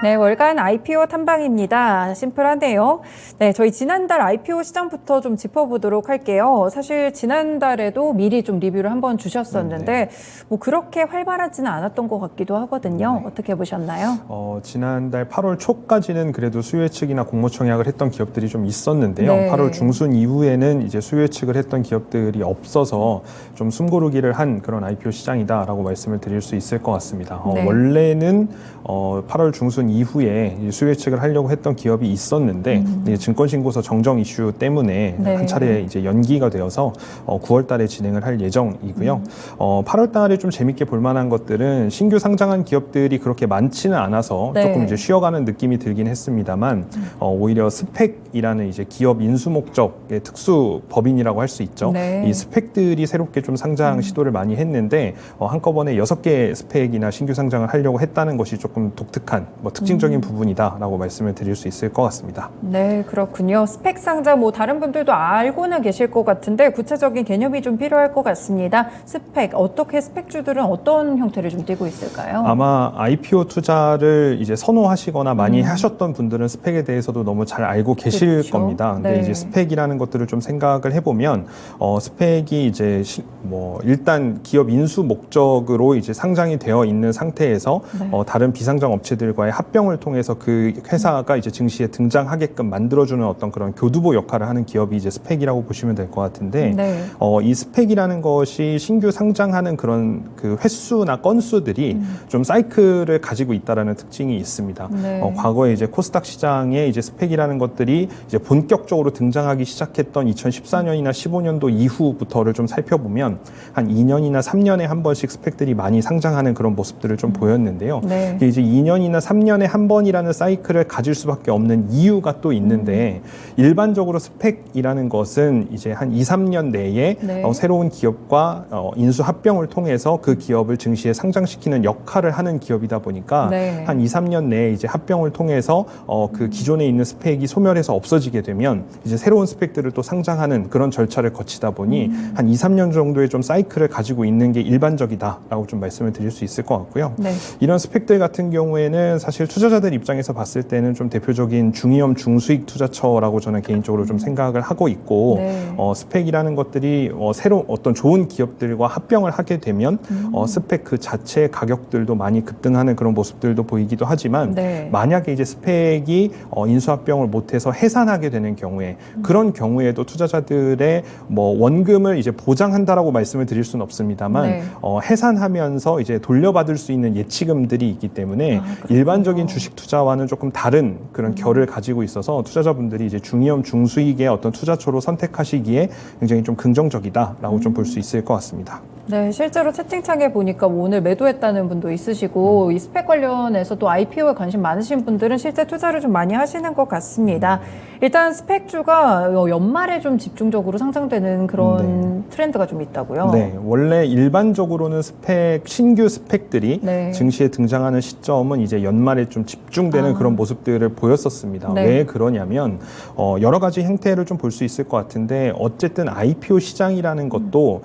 네, 월간 IPO 탐방입니다. 심플하네요. 네, 저희 지난달 IPO 시장부터 좀 짚어보도록 할게요. 사실 지난달에도 미리 좀 리뷰를 한번 주셨었는데 뭐 그렇게 활발하지는 않았던 것 같기도 하거든요. 어떻게 보셨나요? 지난달 8월 초까지는 그래도 수요 예측이나 공모 청약을 했던 기업들이 좀 있었는데요. 네. 8월 중순 이후에는 이제 수요 예측을 했던 기업들이 없어서 좀 숨고르기를 한 그런 IPO 시장이다라고 말씀을 드릴 수 있을 것 같습니다. 네. 원래는 8월 중순 이후에 수요 예측을 하려고 했던 기업이 있었는데 증권신고서 정정 이슈 때문에 네. 한 차례 이제 연기가 되어서 9월 달에 진행을 할 예정이고요. 8월 달에 좀 재밌게 볼 만한 것들은 신규 상장한 기업들이 그렇게 많지는 않아서 네. 조금 이제 쉬어가는 느낌이 들긴 했습니다만 오히려 스펙이라는 이제 기업 인수 목적의 특수 법인이라고 할 수 있죠. 네. 이 스펙들이 새롭게 좀 상장 시도를 많이 했는데 한꺼번에 6개 스펙이나 신규 상장을 하려고 했다는 것이 조금 독특한 특징적인 부분이다라고 말씀을 드릴 수 있을 것 같습니다. 네, 그렇군요. 스펙 상자 뭐 다른 분들도 알고는 계실 것 같은데 구체적인 개념이 좀 필요할 것 같습니다. 스펙, 어떻게 스펙주들은 어떤 형태를 좀 띠고 있을까요? 아마 IPO 투자를 이제 선호하시거나 많이 하셨던 분들은 스펙에 대해서도 너무 잘 알고 계실 그렇죠. 겁니다. 근데 네. 이제 스펙이라는 것들을 좀 생각을 해보면 스펙이 이제 일단 기업 인수 목적으로 이제 상장이 되어 있는 상태에서 네. 다른 비상장 업체들과의 합병을 통해서 그 회사가 이제 증시에 등장하게끔 만들어주는 어떤 그런 교두보 역할을 하는 기업이 이제 스펙이라고 보시면 될 것 같은데 네. 이 스펙이라는 것이 신규 상장하는 그런 그 횟수나 건수들이 좀 사이클을 가지고 있다라는 특징이 있습니다. 네. 과거에 이제 코스닥 시장에 이제 스펙이라는 것들이 이제 본격적으로 등장하기 시작했던 2014년이나 15년도 이후부터를 좀 살펴보면 한 2년이나 3년에 한 번씩 스펙들이 많이 상장하는 그런 모습들을 좀 보였는데요. 네. 이게 이제 2년이나 3년에 한 번이라는 사이클을 가질 수밖에 없는 이유가 또 있는데 일반적으로 스펙이라는 것은 이제 한 2, 3년 내에 네. 새로운 기업과 인수 합병을 통해서 그 기업을 증시에 상장시키는 역할을 하는 기업이다 보니까 네. 한 2, 3년 내에 이제 합병을 통해서 그 기존에 있는 스펙이 소멸해서 없어지게 되면 이제 새로운 스펙들을 또 상장하는 그런 절차를 거치다 보니 한 2, 3년 정도의 좀 사이클을 가지고 있는 게 일반적이다라고 좀 말씀을 드릴 수 있을 것 같고요. 네. 이런 스펙들 같은 경우에는 사실 투자자들 입장에서 봤을 때는 좀 대표적인 중위험 중수익 투자처라고 저는 개인적으로 좀 생각을 하고 있고 네. 스펙이라는 것들이 새로 어떤 좋은 기업들과 합병을 하게 되면 스펙 그 자체의 가격들도 많이 급등하는 그런 모습들도 보이기도 하지만 네. 만약에 이제 스펙이 인수합병을 못해서 해산하게 되는 경우에 그런 경우에도 투자자들의 원금을 이제 보장한다라고 말씀을 드릴 수는 없습니다만 네. 해산하면서 이제 돌려받을 수 있는 예치금들이 있기 때문에 일반적인 주식 투자와는 조금 다른 그런 결을 가지고 있어서 투자자분들이 이제 중위험 중수익의 어떤 투자처로 선택하시기에 굉장히 좀 긍정적이다라고 좀 볼 수 있을 것 같습니다. 네, 실제로 채팅창에 보니까 오늘 매도했다는 분도 있으시고 이 스펙 관련해서 또 IPO에 관심 많으신 분들은 실제 투자를 좀 많이 하시는 것 같습니다. 일단 스펙주가 연말에 좀 집중적으로 상장되는 그런 트렌드가 좀 있다고요? 네, 원래 일반적으로는 신규 스펙들이 네. 증시에 등장하는 시점은 이제 연말에 좀 집중되는 그런 모습들을 보였었습니다. 네. 왜 그러냐면 여러 가지 행태를 좀 볼 수 있을 것 같은데 어쨌든 IPO 시장이라는 것도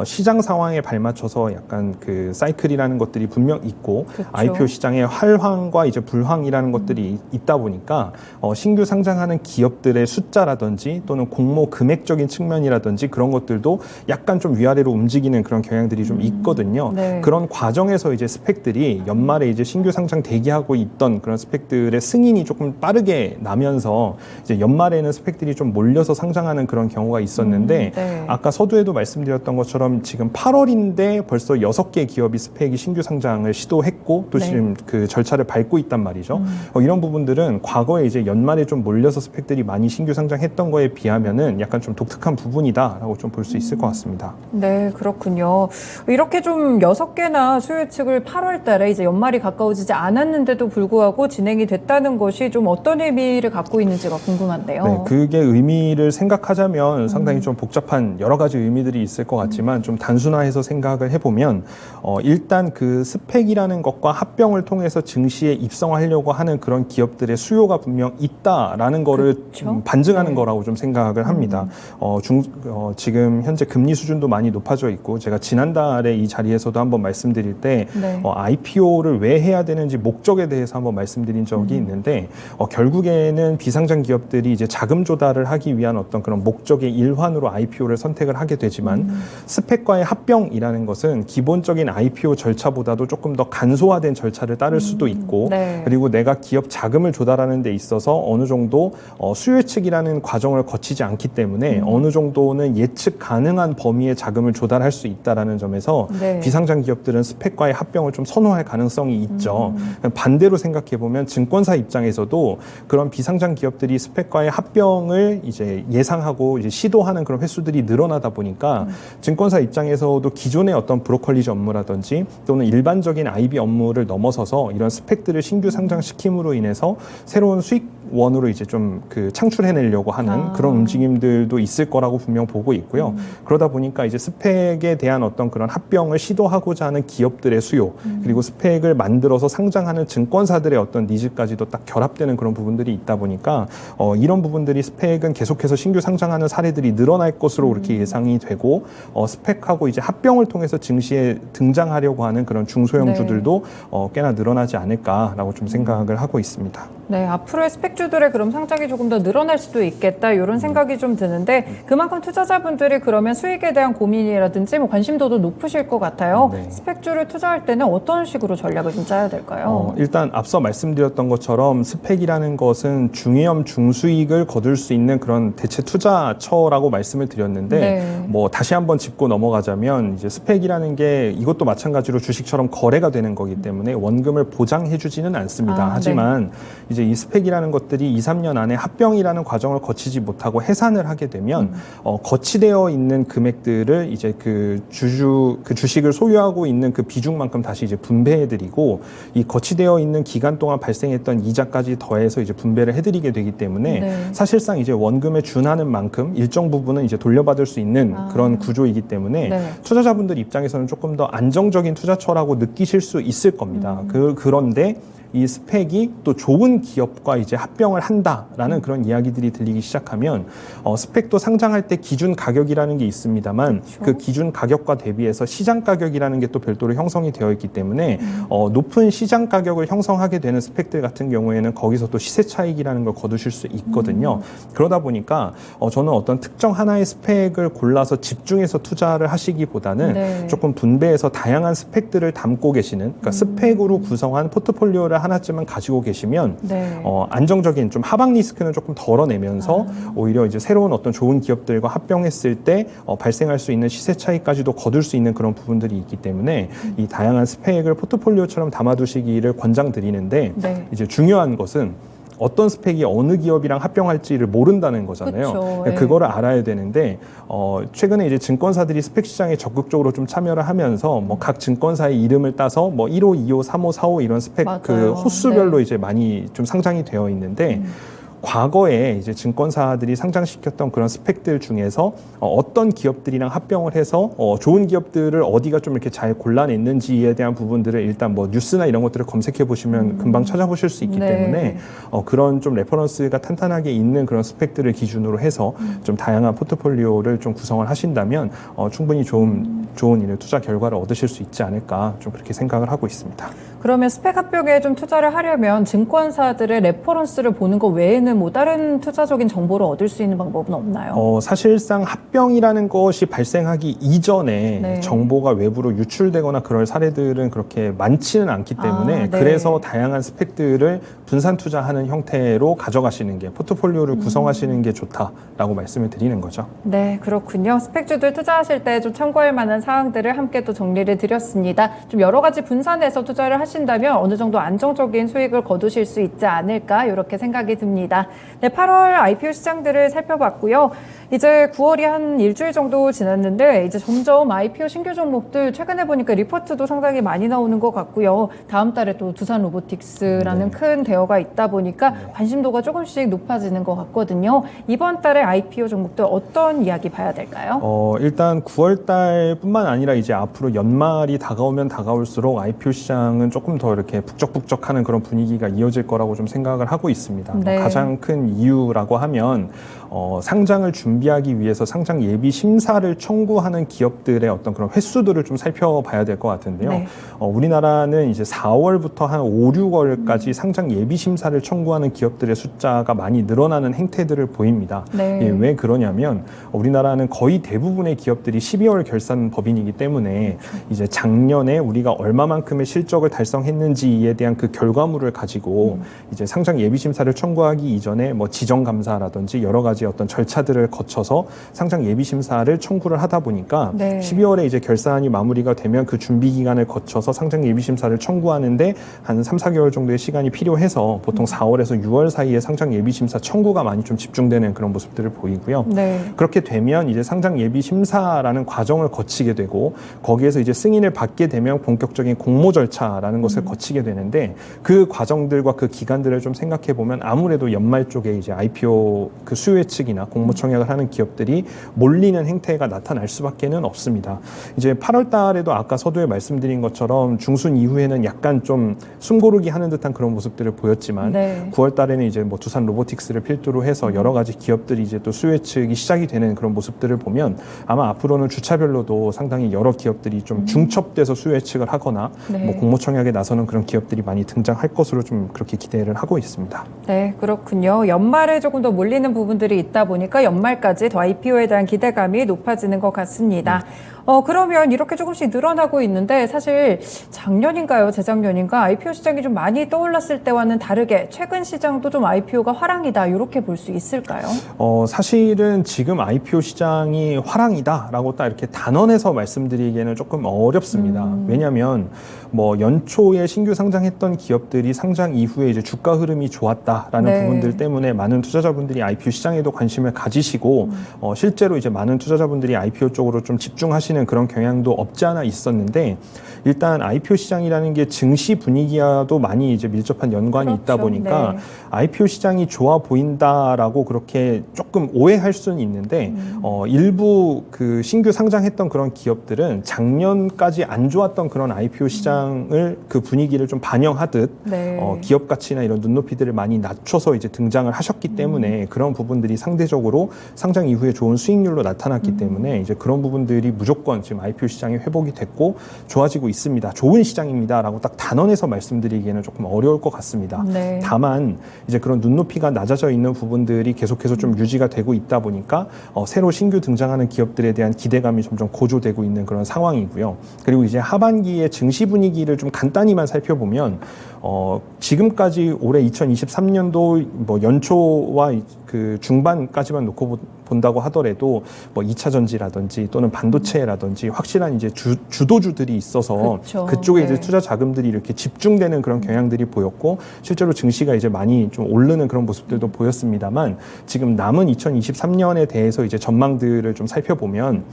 시장 상황에 발맞춰서 약간 그 사이클이라는 것들이 분명 있고 그쵸. IPO 시장의 활황과 이제 불황이라는 것들이 있다 보니까 신규 상장하는 기업들의 숫자라든지 또는 공모 금액적인 측면이라든지 그런 것들도 약간 좀 위아래로 움직이는 그런 경향들이 좀 있거든요. 네. 그런 과정에서 이제 스펙들이 연말에 이제 신규 상장 대기하고 있던 그런 스펙들의 승인이 조금 빠르게 나면서 이제 연말에는 스펙들이 좀 몰려서 상장하는 그런 경우가 있었는데 네. 아까 서두에도 말씀드렸던 것처럼 지금 8월인데 벌써 6개 기업이 스펙이 신규 상장을 시도했고 또 네. 지금 그 절차를 밟고 있단 말이죠. 이런 부분들은 과거에 이제 연말에 좀 몰려서 스펙들이 많이 신규 상장했던 거에 비하면은 약간 좀 독특한 부분이다라고 좀 볼 수 있을 것 같습니다. 네, 그렇군요. 이렇게 좀 6개나 수요 예측을 8월 달에 이제 연말이 가까워지지 않았는데도 불구하고 진행이 됐다는 것이 좀 어떤 의미를 갖고 있는지가 궁금한데요. 네, 그게 의미를 생각하자면 상당히 좀 복잡한 여러 가지 의미들이 있을 것 같지만 좀 단순한 단순화해서 생각을 해보면 일단 그 스펙이라는 것과 합병을 통해서 증시에 입성하려고 하는 그런 기업들의 수요가 분명 있다라는 거를 그렇죠? 반증하는 네. 거라고 좀 생각을 합니다. 지금 현재 금리 수준도 많이 높아져 있고 제가 지난달에 이 자리에서도 한번 말씀드릴 때 네. IPO를 왜 해야 되는지 목적에 대해서 한번 말씀드린 적이 있는데 결국에는 비상장 기업들이 이제 자금 조달을 하기 위한 어떤 그런 목적의 일환으로 IPO를 선택을 하게 되지만 스펙과의 합병이라는 것은 기본적인 IPO 절차보다도 조금 더 간소화된 절차를 따를 수도 있고 네. 그리고 내가 기업 자금을 조달하는 데 있어서 어느 정도 수요 예측이라는 과정을 거치지 않기 때문에 어느 정도는 예측 가능한 범위의 자금을 조달할 수 있다라는 점에서 네. 비상장 기업들은 스펙과의 합병을 좀 선호할 가능성이 있죠. 반대로 생각해 보면 증권사 입장에서도 그런 비상장 기업들이 스펙과의 합병을 이제 예상하고 이제 시도하는 그런 횟수들이 늘어나다 보니까 증권사 입장에서도 기존의 어떤 브로커리지 업무라든지 또는 일반적인 IB 업무를 넘어서서 이런 스펙들을 신규 상장시킴으로 인해서 새로운 수익원으로 이제 좀 그 창출해내려고 하는 그런 움직임들도 있을 거라고 분명 보고 있고요. 그러다 보니까 이제 스펙에 대한 어떤 그런 합병을 시도하고자 하는 기업들의 수요 그리고 스펙을 만들어서 상장하는 증권사들의 어떤 니즈까지도 딱 결합되는 그런 부분들이 있다 보니까 이런 부분들이 스펙은 계속해서 신규 상장하는 사례들이 늘어날 것으로 그렇게 예상이 되고 스펙하고 이제 합병을 통해서 증시에 등장하려고 하는 그런 중소형주들도 꽤나 늘어나지 않을까라고 좀 생각을 하고 있습니다. 네, 앞으로의 스펙주들의 그럼 상장이 조금 더 늘어날 수도 있겠다 이런 생각이 좀 드는데 그만큼 투자자분들이 그러면 수익에 대한 고민이라든지 뭐 관심도도 높으실 것 같아요. 네. 스펙주를 투자할 때는 어떤 식으로 전략을 좀 짜야 될까요? 일단 앞서 말씀드렸던 것처럼 스펙이라는 것은 중위험 중수익을 거둘 수 있는 그런 대체 투자처라고 말씀을 드렸는데 네. 뭐 다시 한번 짚고 넘어가자면 이제 스펙이라는 게 이것도 마찬가지로 주식처럼 거래가 되는 거기 때문에 원금을 보장해주지는 않습니다. 하지만 이제 이 스펙이라는 것들이 2, 3년 안에 합병이라는 과정을 거치지 못하고 해산을 하게 되면 거치되어 있는 금액들을 이제 그 주식을 소유하고 있는 그 비중만큼 다시 이제 분배해드리고 이 거치되어 있는 기간 동안 발생했던 이자까지 더해서 이제 분배를 해드리게 되기 때문에 네. 사실상 이제 원금에 준하는 만큼 일정 부분은 이제 돌려받을 수 있는 그런 구조이기 때문에 네. 투자자분들 입장에서는 조금 더 안정적인 투자처라고 느끼실 수 있을 겁니다. 그런데 이 스펙이 또 좋은 기업과 이제 합병을 한다라는 그런 이야기들이 들리기 시작하면 스펙도 상장할 때 기준 가격이라는 게 있습니다만 그렇죠. 그 기준 가격과 대비해서 시장 가격이라는 게 또 별도로 형성이 되어 있기 때문에 높은 시장 가격을 형성하게 되는 스펙들 같은 경우에는 거기서 또 시세 차익이라는 걸 거두실 수 있거든요. 그러다 보니까 저는 어떤 특정 하나의 스펙을 골라서 집중해서 투자를 하시기보다는 네. 조금 분배해서 다양한 스펙들을 담고 계시는 그러니까 스펙으로 구성한 포트폴리오를 하나쯤은 가지고 계시면 네. 안정적인 좀 하방 리스크는 조금 덜어내면서 오히려 이제 새로운 어떤 좋은 기업들과 합병했을 때 발생할 수 있는 시세 차이까지도 거둘 수 있는 그런 부분들이 있기 때문에 이 다양한 스펙을 포트폴리오처럼 담아두시기를 권장드리는데 네. 이제 중요한 것은 어떤 스펙이 어느 기업이랑 합병할지를 모른다는 거잖아요. 그쵸, 예. 그거를 알아야 되는데 최근에 이제 증권사들이 스펙 시장에 적극적으로 좀 참여를 하면서 뭐 각 증권사의 이름을 따서 뭐 1호, 2호, 3호, 4호 이런 스펙 그 맞아요. 호수별로 네. 이제 많이 좀 상장이 되어 있는데 과거에 이제 증권사들이 상장시켰던 그런 스펙들 중에서 어떤 기업들이랑 합병을 해서 좋은 기업들을 어디가 좀 이렇게 잘 골라냈는지에 대한 부분들을 일단 뭐 뉴스나 이런 것들을 검색해 보시면 금방 찾아보실 수 있기 네. 때문에 그런 좀 레퍼런스가 탄탄하게 있는 그런 스펙들을 기준으로 해서 좀 다양한 포트폴리오를 좀 구성을 하신다면 충분히 좋은 이런 투자 결과를 얻으실 수 있지 않을까 좀 그렇게 생각을 하고 있습니다. 그러면 스펙 합병에 좀 투자를 하려면 증권사들의 레퍼런스를 보는 것 외에는 뭐 다른 투자적인 정보를 얻을 수 있는 방법은 없나요? 사실상 합병이라는 것이 발생하기 이전에 네. 정보가 외부로 유출되거나 그럴 사례들은 그렇게 많지는 않기 때문에 네. 그래서 다양한 스펙들을 분산 투자하는 형태로 가져가시는 게 포트폴리오를 구성하시는 게 좋다라고 말씀을 드리는 거죠. 네, 그렇군요. 스펙주들 투자하실 때 좀 참고할 만한 사항들을 함께 또 정리를 드렸습니다. 좀 여러 가지 분산해서 투자를 하신다면 어느 정도 안정적인 수익을 거두실 수 있지 않을까 이렇게 생각이 듭니다. 같습니다. 네, 8월 IPO 시장들을 살펴봤고요. 이제 9월이 한 일주일 정도 지났는데 이제 점점 IPO 신규 종목들 최근에 보니까 리포트도 상당히 많이 나오는 것 같고요. 다음 달에 또 두산 로보틱스라는 큰 대어가 있다 보니까 관심도가 조금씩 높아지는 것 같거든요. 이번 달에 IPO 종목들 어떤 이야기 봐야 될까요? 일단 9월 달뿐만 아니라 이제 앞으로 연말이 다가오면 다가올수록 IPO 시장은 조금 더 이렇게 북적북적하는 그런 분위기가 이어질 거라고 좀 생각을 하고 있습니다. 네. 가장 큰 이유라고 하면 상장을 준비하기 위해서 상장 예비 심사를 청구하는 기업들의 어떤 그런 횟수들을 좀 살펴봐야 될 것 같은데요. 네. 우리나라는 이제 4월부터 한 5, 6월까지 상장 예비 심사를 청구하는 기업들의 숫자가 많이 늘어나는 행태들을 보입니다. 네. 예, 왜 그러냐면 우리나라는 거의 대부분의 기업들이 12월 결산 법인이기 때문에 이제 작년에 우리가 얼마만큼의 실적을 달성했는지에 대한 그 결과물을 가지고 이제 상장 예비 심사를 청구하기 이전에 뭐 지정 감사라든지 여러 가지 어떤 절차들을 거쳐서 상장 예비 심사를 청구를 하다 보니까 네. 12월에 이제 결산이 마무리가 되면 그 준비 기간을 거쳐서 상장 예비 심사를 청구하는데 한 3, 4개월 정도의 시간이 필요해서 보통 4월에서 6월 사이에 상장 예비 심사 청구가 많이 좀 집중되는 그런 모습들을 보이고요. 네. 그렇게 되면 이제 상장 예비 심사라는 과정을 거치게 되고 거기에서 이제 승인을 받게 되면 본격적인 공모 절차라는 것을 거치게 되는데 그 과정들과 그 기간들을 좀 생각해 보면 아무래도 연말 쪽에 이제 IPO 그 수요 예측이나 공모 청약을 하는 기업들이 몰리는 행태가 나타날 수밖에는 없습니다. 이제 8월 달에도 아까 서두에 말씀드린 것처럼 중순 이후에는 약간 좀 숨고르기 하는 듯한 그런 모습들을 보였지만 네. 9월 달에는 이제 뭐 두산 로보틱스를 필두로 해서 여러 가지 기업들이 이제 또 수요 예측이 시작이 되는 그런 모습들을 보면 아마 앞으로는 주차별로도 상당히 여러 기업들이 좀 중첩돼서 수요 예측을 하거나 네. 뭐 공모 청약에 나서는 그런 기업들이 많이 등장할 것으로 좀 그렇게 기대를 하고 있습니다. 네, 그렇군요. 연말에 조금 더 몰리는 부분들이 있다 보니까 연말까지 더 IPO에 대한 기대감이 높아지는 것 같습니다. 그러면 이렇게 조금씩 늘어나고 있는데 사실 작년인가요? 재작년인가? IPO 시장이 좀 많이 떠올랐을 때와는 다르게 최근 시장도 좀 IPO가 화랑이다. 이렇게 볼 수 있을까요? 사실은 지금 IPO 시장이 화랑이다라고 딱 이렇게 단언해서 말씀드리기에는 조금 어렵습니다. 왜냐하면 뭐 연초에 신규 상장했던 기업들이 상장 이후에 이제 주가 흐름이 좋았다라는 네. 부분들 때문에 많은 투자자분들이 IPO 시장에도 관심을 가지시고 실제로 이제 많은 투자자분들이 IPO 쪽으로 좀 집중하시는 그런 경향도 없지 않아 있었는데 일단 IPO 시장이라는 게 증시 분위기와도 많이 이제 밀접한 연관이 그렇죠. 있다 보니까 네. IPO 시장이 좋아 보인다라고 그렇게 조금 오해할 수는 있는데 일부 그 신규 상장했던 그런 기업들은 작년까지 안 좋았던 그런 IPO 시장을 그 분위기를 좀 반영하듯 네. 기업 가치나 이런 눈높이들을 많이 낮춰서 이제 등장을 하셨기 때문에 그런 부분들이 상대적으로 상장 이후에 좋은 수익률로 나타났기 때문에 이제 그런 부분들이 무조건 지금 IPO 시장이 회복이 됐고 좋아지고 있습니다. 좋은 시장입니다라고 딱 단언해서 말씀드리기에는 조금 어려울 것 같습니다. 네. 다만 이제 그런 눈높이가 낮아져 있는 부분들이 계속해서 좀 유지가 되고 있다 보니까 새로 신규 등장하는 기업들에 대한 기대감이 점점 고조되고 있는 그런 상황이고요. 그리고 이제 하반기의 증시 분위기를 좀 간단히만 살펴보면 지금까지 올해 2023년도 뭐 연초와 그 중반까지만 놓고 본다고 하더라도 뭐 2차 전지라든지 또는 반도체라든지 확실한 이제 주도주들이 있어서 그렇죠. 그쪽에 네. 이제 투자 자금들이 이렇게 집중되는 그런 경향들이 보였고 실제로 증시가 이제 많이 좀 오르는 그런 모습들도 보였습니다만 지금 남은 2023년에 대해서 이제 전망들을 좀 살펴보면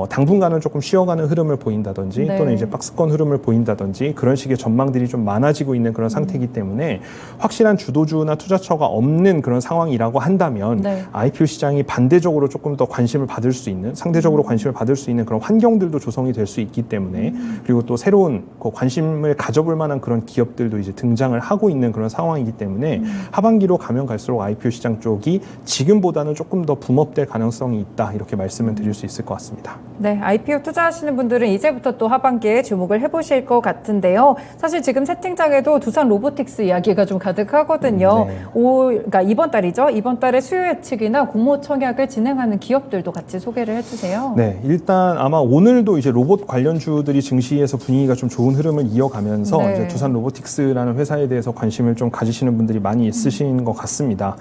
당분간은 조금 쉬어가는 흐름을 보인다든지 네. 또는 이제 박스권 흐름을 보인다든지 그런 식의 전망들이 좀 많아지고 있는 그런 상태이기 때문에 확실한 주도주나 투자처가 없는 그런 상황이라고 한다면 네. IPO 시장이 반대적으로 조금 더 관심을 받을 수 있는 상대적으로 관심을 받을 수 있는 그런 환경들도 조성이 될 수 있기 때문에 그리고 또 새로운 그 관심을 가져볼 만한 그런 기업들도 이제 등장을 하고 있는 그런 상황이기 때문에 하반기로 가면 갈수록 IPO 시장 쪽이 지금보다는 조금 더 붐업될 가능성이 있다 이렇게 말씀을 드릴 수 있을 것 같습니다. 네, IPO 투자하시는 분들은 이제부터 또 하반기에 주목을 해보실 것 같은데요. 사실 지금 채팅창에도 두산 로보틱스 이야기가 좀 가득하거든요. 네. 그러니까 이번 달이죠. 이번 달에 수요 예측이나 공모 청약을 진행하는 기업들도 같이 소개를 해주세요. 네, 일단 아마 오늘도 이제 로봇 관련주들이 증시에서 분위기가 좀 좋은 흐름을 이어가면서 네. 이제 두산 로보틱스라는 회사에 대해서 관심을 좀 가지시는 분들이 많이 있으신 것 같습니다.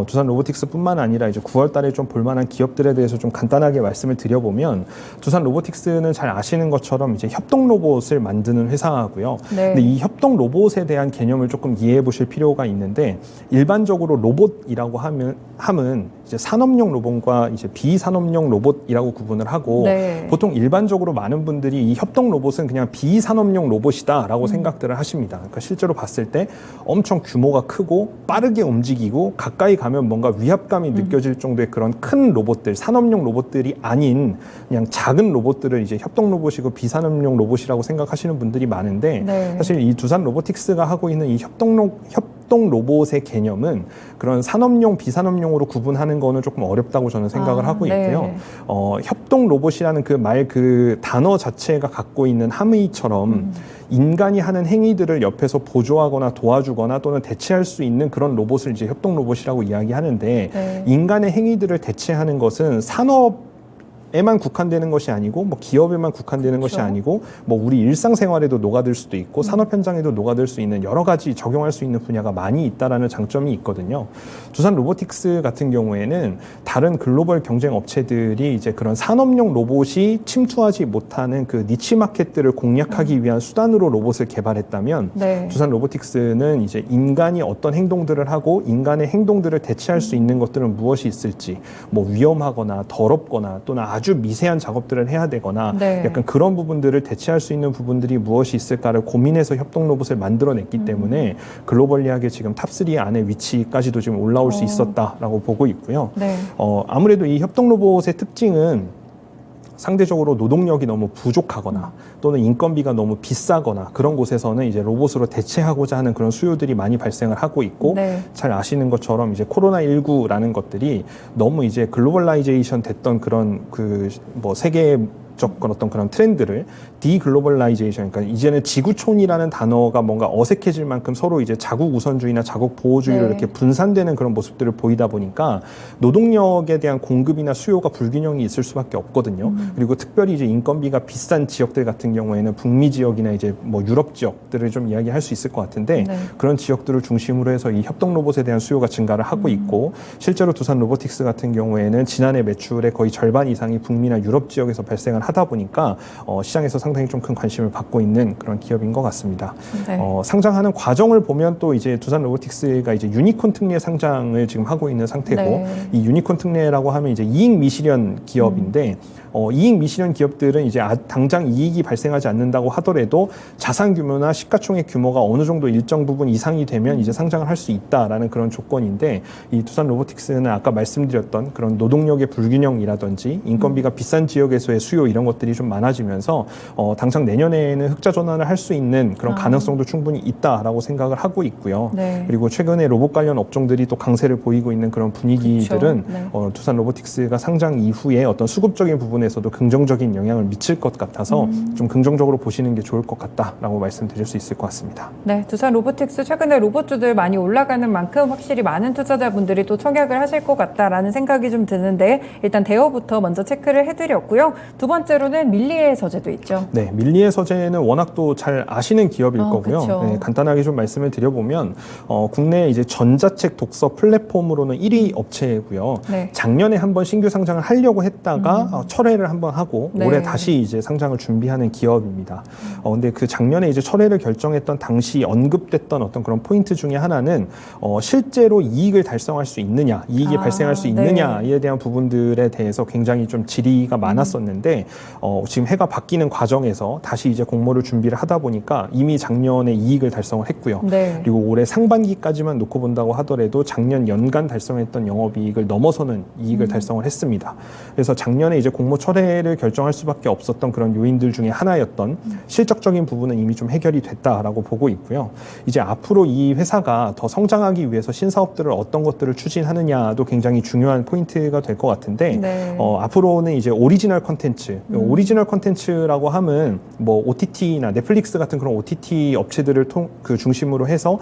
두산 로보틱스뿐만 아니라 이제 9월달에 좀 볼만한 기업들에 대해서 좀 간단하게 말씀을 드려보면 두산 로보틱스는 잘 아시는 것처럼 이제 협동 로봇을 만드는 회사고요. 네. 근데 이 협동 로봇에 대한 개념을 조금 이해해 보실 필요가 있는데 일반적으로 로봇이라고 함은 이제 산업용 로봇과 이제 비산업용 로봇이라고 구분을 하고 네. 보통 일반적으로 많은 분들이 이 협동 로봇은 그냥 비산업용 로봇이다라고 생각들을 하십니다. 그러니까 실제로 봤을 때 엄청 규모가 크고 빠르게 움직이고 가까이 가면 뭔가 위압감이 느껴질 정도의 그런 큰 로봇들, 산업용 로봇들이 아닌 그냥 작은 로봇들을 이제 협동 로봇이고 비산업용 로봇이라고 생각하시는 분들이 많은데 네. 사실 이 두산 로보틱스가 하고 있는 이 협동 로봇의 개념은 그런 산업용, 비산업용으로 구분하는 거는 조금 어렵다고 저는 생각을 하고 있고요. 네. 협동 로봇이라는 그 단어 자체가 갖고 있는 함의처럼 인간이 하는 행위들을 옆에서 보조하거나 도와주거나 또는 대체할 수 있는 그런 로봇을 이제 협동 로봇이라고 이야기하는데 네. 인간의 행위들을 대체하는 것은 산업에만 국한되는 것이 아니고 뭐 기업에만 국한되는 그렇죠. 것이 아니고 뭐 우리 일상생활에도 녹아들 수도 있고 산업 현장에도 녹아들 수 있는 여러 가지 적용할 수 있는 분야가 많이 있다라는 장점이 있거든요. 두산 로보틱스 같은 경우에는 다른 글로벌 경쟁 업체들이 이제 그런 산업용 로봇이 침투하지 못하는 그 니치 마켓들을 공략하기 위한 수단으로 로봇을 개발했다면 네. 두산 로보틱스는 이제 인간이 어떤 행동들을 하고 인간의 행동들을 대체할 수 있는 것들은 무엇이 있을지 뭐 위험하거나 더럽거나 또는 아주 미세한 작업들을 해야 되거나 네. 약간 그런 부분들을 대체할 수 있는 부분들이 무엇이 있을까를 고민해서 협동 로봇을 만들어냈기 때문에 글로벌리하게 지금 탑3 안에 위치까지도 지금 올라올 수 있었다라고 보고 있고요. 네. 아무래도 이 협동 로봇의 특징은 상대적으로 노동력이 너무 부족하거나 또는 인건비가 너무 비싸거나 그런 곳에서는 이제 로봇으로 대체하고자 하는 그런 수요들이 많이 발생을 하고 있고 네. 잘 아시는 것처럼 이제 코로나19라는 것들이 너무 이제 글로벌라이제이션 됐던 그런 그 뭐 세계의 어떤 그런 트렌드를 디글로벌라이제이션, 그러니까 이제는 지구촌이라는 단어가 뭔가 어색해질 만큼 서로 이제 자국 우선주의나 자국 보호주의로 네. 이렇게 분산되는 그런 모습들을 보이다 보니까 노동력에 대한 공급이나 수요가 불균형이 있을 수밖에 없거든요. 그리고 특별히 이제 인건비가 비싼 지역들 같은 경우에는 북미 지역이나 이제 뭐 유럽 지역들을 좀 이야기할 수 있을 것 같은데 네. 그런 지역들을 중심으로 해서 이 협동 로봇에 대한 수요가 증가를 하고 있고 실제로 두산 로보틱스 같은 경우에는 지난해 매출의 거의 절반 이상이 북미나 유럽 지역에서 발생을 하다 보니까 시장에서 상당히 좀 큰 관심을 받고 있는 그런 기업인 것 같습니다. 네. 상장하는 과정을 보면 또 이제 두산 로보틱스가 이제 유니콘 특례 상장을 지금 하고 있는 상태고 네. 이 유니콘 특례라고 하면 이제 이익 미실현 기업인데 이익 미실현 기업들은 이제 당장 이익이 발생하지 않는다고 하더라도 자산 규모나 시가총액 규모가 어느 정도 일정 부분 이상이 되면 이제 상장을 할 수 있다라는 그런 조건인데 이 두산 로보틱스는 아까 말씀드렸던 그런 노동력의 불균형이라든지 인건비가 비싼 지역에서의 수요 이런 것들이 좀 많아지면서 당장 내년에는 흑자 전환을 할 수 있는 그런 가능성도 충분히 있다라고 생각을 하고 있고요. 네. 그리고 최근에 로봇 관련 업종들이 또 강세를 보이고 있는 그런 분위기들은 그렇죠. 네. 두산 로보틱스가 상장 이후에 어떤 수급적인 부분에서도 긍정적인 영향을 미칠 것 같아서 좀 긍정적으로 보시는 게 좋을 것 같다라고 말씀드릴 수 있을 것 같습니다. 네, 두산 로보틱스 최근에 로봇주들 많이 올라가는 만큼 확실히 많은 투자자분들이 또 청약을 하실 것 같다라는 생각이 좀 드는데 일단 대어부터 먼저 체크를 해드렸고요. 두 번째로는 밀리의 서재도 있죠. 네, 밀리의 서재는 워낙 또 잘 아시는 기업일 거고요. 그쵸. 네, 간단하게 좀 말씀을 드려보면 국내 이제 전자책 독서 플랫폼으로는 1위 업체고요. 네. 작년에 한번 신규 상장을 하려고 했다가 철회를 한번 하고 네. 올해 다시 이제 상장을 준비하는 기업입니다. 근데 그 작년에 이제 철회를 결정했던 당시 언급됐던 어떤 그런 포인트 중에 하나는 실제로 이익을 달성할 수 있느냐, 이익이 발생할 수 있느냐에 대한 부분들에 대해서 굉장히 좀 질의가 많았었는데 지금 해가 바뀌는 과정에서 다시 이제 공모를 준비를 하다 보니까 이미 작년에 이익을 달성을 했고요. 네. 그리고 올해 상반기까지만 놓고 본다고 하더라도 작년 연간 달성했던 영업이익을 넘어서는 이익을 달성을 했습니다. 그래서 작년에 이제 공모 철회를 결정할 수밖에 없었던 그런 요인들 중에 하나였던 실적적인 부분은 이미 좀 해결이 됐다라고 보고 있고요. 이제 앞으로 이 회사가 더 성장하기 위해서 신사업들을 어떤 것들을 추진하느냐도 굉장히 중요한 포인트가 될 것 같은데 네. 앞으로는 이제 오리지널 컨텐츠, 오리지널 콘텐츠라고 하면 뭐 OTT나 넷플릭스 같은 그런 OTT 업체들을 중심으로 해서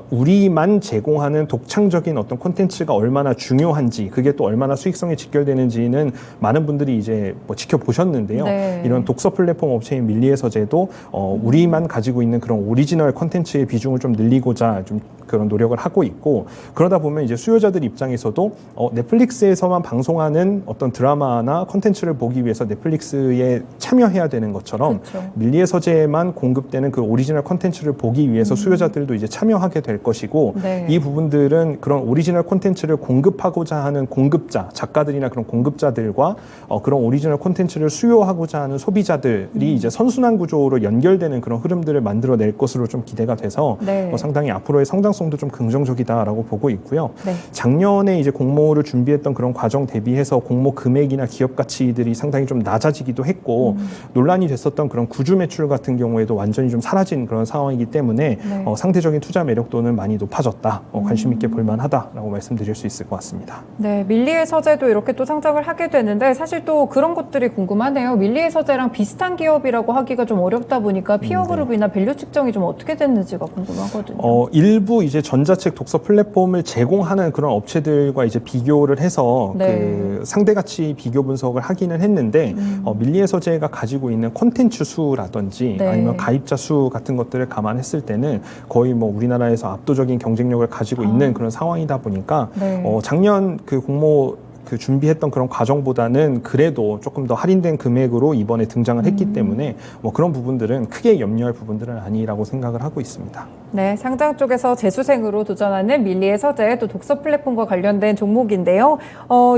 우리만 제공하는 독창적인 어떤 콘텐츠가 얼마나 중요한지, 그게 또 얼마나 수익성에 직결되는지는 많은 분들이 이제 뭐 지켜보셨는데요. 네. 이런 독서 플랫폼 업체인 밀리의 서재도 우리만 가지고 있는 그런 오리지널 콘텐츠의 비중을 좀 늘리고자 좀 그런 노력을 하고 있고, 그러다 보면 이제 수요자들 입장에서도 넷플릭스에서만 방송하는 어떤 드라마나 콘텐츠를 보기 위해서 넷플릭스에 참여해야 되는 것처럼 그렇죠. 밀리의 서재에만 공급되는 그 오리지널 콘텐츠를 보기 위해서 수요자들도 이제 참여하게 될 것이고, 네. 이 부분들은 그런 오리지널 콘텐츠를 공급하고자 하는 공급자, 작가들이나 그런 공급자들과 그런 오리지널 콘텐츠를 수요하고자 하는 소비자들이 이제 선순환 구조로 연결되는 그런 흐름들을 만들어낼 것으로 좀 기대가 돼서 네. 상당히 앞으로의 성장성도 좀 긍정적이다라고 보고 있고요. 네. 작년에 이제 공모를 준비했던 그런 과정 대비해서 공모 금액이나 기업 가치들이 상당히 좀 낮아지기도 했고, 논란이 됐었던 그런 구주 매출 같은 경우에도 완전히 좀 사라진 그런 상황이기 때문에 네. 상대적인 투자 매력도는 많이 높아졌다. 관심 있게 볼만하다라고 말씀드릴 수 있을 것 같습니다. 네, 밀리의 서재도 이렇게 또 상장을 하게 되는데 사실 또 그런 것들이 궁금하네요. 밀리의 서재랑 비슷한 기업이라고 하기가 좀 어렵다 보니까 피어그룹이나 밸류 측정이 좀 어떻게 됐는지가 궁금하거든요. 일부 이제 전자책 독서 플랫폼을 제공하는 그런 업체들과 이제 비교를 해서 네. 그 상대 가치 비교 분석을 하기는 했는데 밀리의 서재가 가지고 있는 콘텐츠 수라든지 네. 아니면 가입자 수 같은 것들을 감안했을 때는 거의 뭐 우리나라에서 압도적인 경쟁력을 가지고 있는 그런 상황이다 보니까 네. 작년 그 공모 준비했던 그런 과정보다는 그래도 조금 더 할인된 금액으로 이번에 등장을 했기 때문에 뭐 그런 부분들은 크게 염려할 부분들은 아니라고 생각을 하고 있습니다. 네, 상장 쪽에서 재수생으로 도전하는 밀리의 서재, 또 독서 플랫폼과 관련된 종목인데요.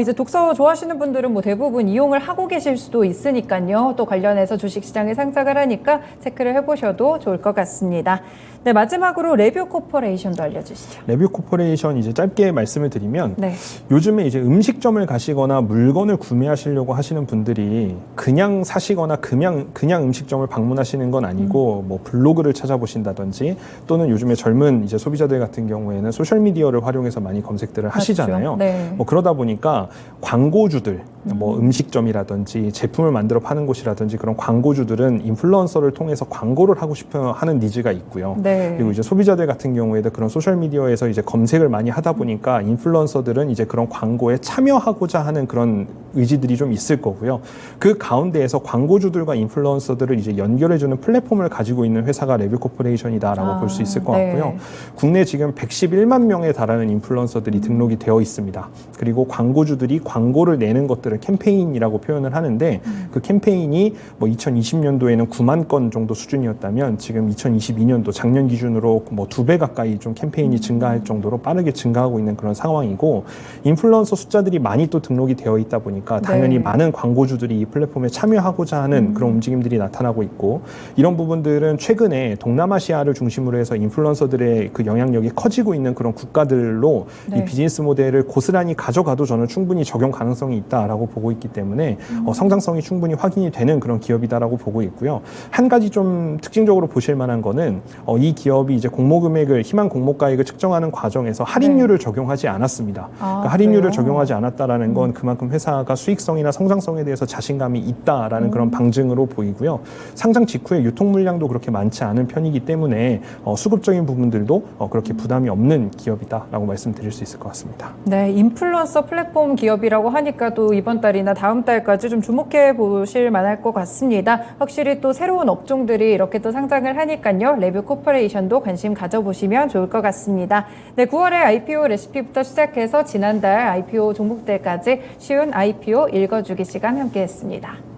이제 독서 좋아하시는 분들은 뭐 대부분 이용을 하고 계실 수도 있으니까요. 또 관련해서 주식시장에 상장을 하니까 체크를 해보셔도 좋을 것 같습니다. 네, 마지막으로 레뷰 코퍼레이션도 알려주시죠. 레뷰 코퍼레이션 이제 짧게 말씀을 드리면 네. 요즘에 이제 음식점을 가시거나 물건을 구매하시려고 하시는 분들이 그냥 사시거나 그냥 음식점을 방문하시는 건 아니고 뭐 블로그를 찾아보신다든지 또는 요즘에 젊은 이제 소비자들 같은 경우에는 소셜 미디어를 활용해서 많이 검색들을 하시잖아요. 네. 뭐 그러다 보니까 광고주들, 뭐 음식점이라든지 제품을 만들어 파는 곳이라든지 그런 광고주들은 인플루언서를 통해서 광고를 하고 싶어 하는 니즈가 있고요. 네. 그리고 이제 소비자들 같은 경우에도 그런 소셜 미디어에서 이제 검색을 많이 하다 보니까 인플루언서들은 이제 그런 광고에 참여하고자 하는 그런 의지들이 좀 있을 거고요. 그 가운데에서 광고주들과 인플루언서들을 이제 연결해주는 플랫폼을 가지고 있는 회사가 레뷰 코퍼레이션이다라고 볼 수 있을 것 같고요. 네. 국내 지금 111만 명에 달하는 인플루언서들이 등록이 되어 있습니다. 그리고 광고주들이 광고를 내는 것들을 캠페인이라고 표현을 하는데 그 캠페인이 뭐 2020년도에는 9만 건 정도 수준이었다면 지금 2022년도 작년 기준으로 뭐 2배 가까이 좀 캠페인이 증가할 정도로 빠르게 증가하고 있는 그런 상황이고, 인플루언서 숫자들이 많이 또 등록이 되어 있다 보니까 당연히 네. 많은 광고주들이 이 플랫폼에 참여하고자 하는 그런 움직임들이 나타나고 있고, 이런 부분들은 최근에 동남아시아를 중심으로 해서 인플루언서들의 그 영향력이 커지고 있는 그런 국가들로 네. 이 비즈니스 모델을 고스란히 가져가도 저는 충분히 적용 가능성이 있다라고 보고 있기 때문에 성장성이 충분히 확인이 되는 그런 기업이다라고 보고 있고요. 한 가지 좀 특징적으로 보실 만한 거는 이 기업이 이제 공모금액을 희망 공모가액을 측정하는 과정에서 할인율을 적용하지 않았습니다. 그러니까 할인율을 그래요? 적용하지 않았다라는 건 그만큼 회사가 수익성이나 성장성에 대해서 자신감이 있다라는 그런 방증으로 보이고요. 상장 직후에 유통 물량도 그렇게 많지 않은 편이기 때문에 수급적인 부분들도 그렇게 부담이 없는 기업이다라고 말씀드릴 수 있을 것 같습니다. 네, 인플루언서 플랫폼 기업이라고 하니까 또 이번 달이나 다음 달까지 좀 주목해 보실 만할 것 같습니다. 확실히 또 새로운 업종들이 이렇게 또 상장을 하니까요. 레뷰 코퍼레이션도 관심 가져보시면 좋을 것 같습니다. 네, 9월에 IPO 레시피부터 시작해서 지난달 IPO 종목들까지 쉬운 IPO 읽어주기 시간 함께했습니다.